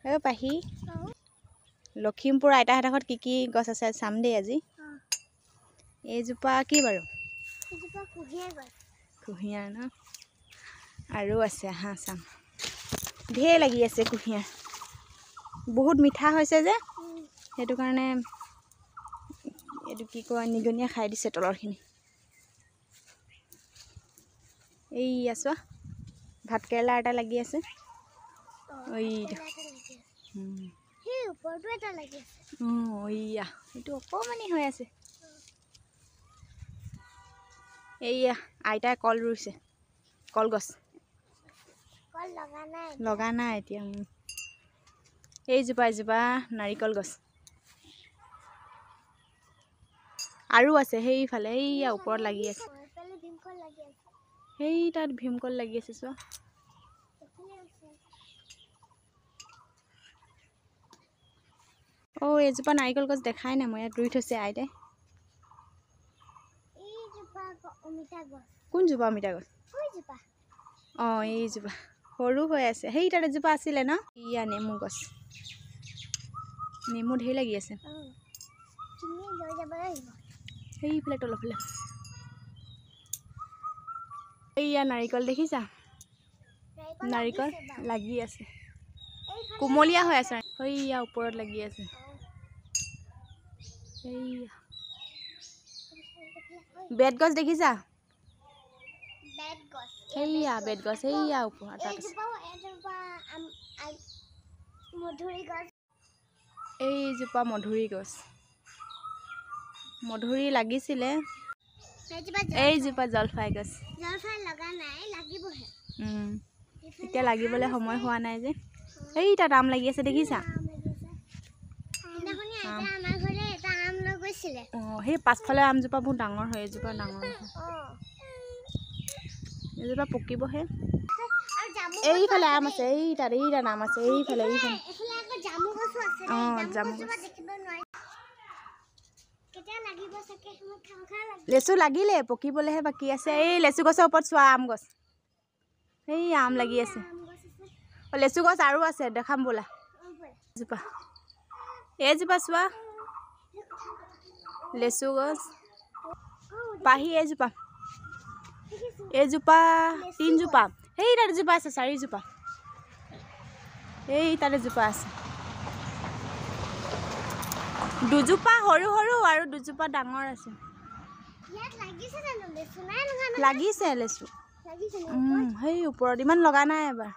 এ পাহি লখিমপুৰ আইতাহঁতৰ ঘৰত কি গছ আছে চাম দেই আজি। এইজোপা কি বাৰু? কুঁহিয়াৰ ন? আৰু আছে আহা চাম। ঢেৰ লাগি আছে কুঁহিয়াৰ, বহুত মিঠা হৈছে যে সেইটো কাৰণে এইটো কি কয় নিগনিয়ে খাই দিছে তলৰখিনি। এইয়া চোৱা ভাতকেৰেলা এটা লাগি আছে। এইয়া এইটো অকণমানি হৈ আছে। এইয়া আইতাই কল ৰুইছে, কলগছ লগা নাই এতিয়া। এইজোপা নাৰিকল গছ আৰু আছে সেইফালে, এইয়া ওপৰত লাগি আছে। সেই তাত ভীমকল লাগি আছে চোৱা। অ' এইজোপা নাৰিকল গছ দেখাই নাই মই, ইয়াত ৰুই থৈছে আইতাই। কোনজোপা অমিতা গছ? অঁ এইজোপা সৰু হৈ আছে। সেই তাত এজোপা আছিলে ন? ইয়া নেমু গছ, নেমু ঢেৰ লাগি আছে। সেইফালে তলফালে এইয়া নাৰিকল দেখিছা? নাৰিকল লাগি আছে, কুমলীয়া হৈ আছে। সেইয়া ওপৰত লাগি আছে। এইয়া বেতগছ দেখিছা? সেইয়া বেতগছ সেইয়া ওপৰত তাত আছে। এইজোপা মধুৰি গছ, মধুৰি লাগিছিলে। এইজোপা জলফাই গছ, এতিয়া লাগিবলৈ সময় হোৱা নাই যে। এই তাত আম লাগি আছে দেখিছা? অঁ সেই পাছফালে আমজোপা বহুত ডাঙৰ হয়, এইজোপা ডাঙৰ হয়। এইজোপা পকিবহে। এইফালে আম আছে, এই তাত আম আছে এইফালে। অঁ জামু গছ, লেচু লাগিলে, পকিবলৈহে বাকী আছে। এই লেচু গছৰ ওপৰত চোৱা আম গছ, সেই আম লাগি আছে। লেচু গছ আৰু আছে, দেখাম বোলা। এইজোপা চোৱা লেচু গছ পাহি। এইজোপা 3জোপা, সেই তাত এজোপা আছে 4জোপা। এই তাত এজোপা আছে, 2জোপা সৰু সৰু আৰু 2জোপা ডাঙৰ আছে। লাগিছে লেচু, সেই ওপৰত ইমান লগা নাই এবাৰ।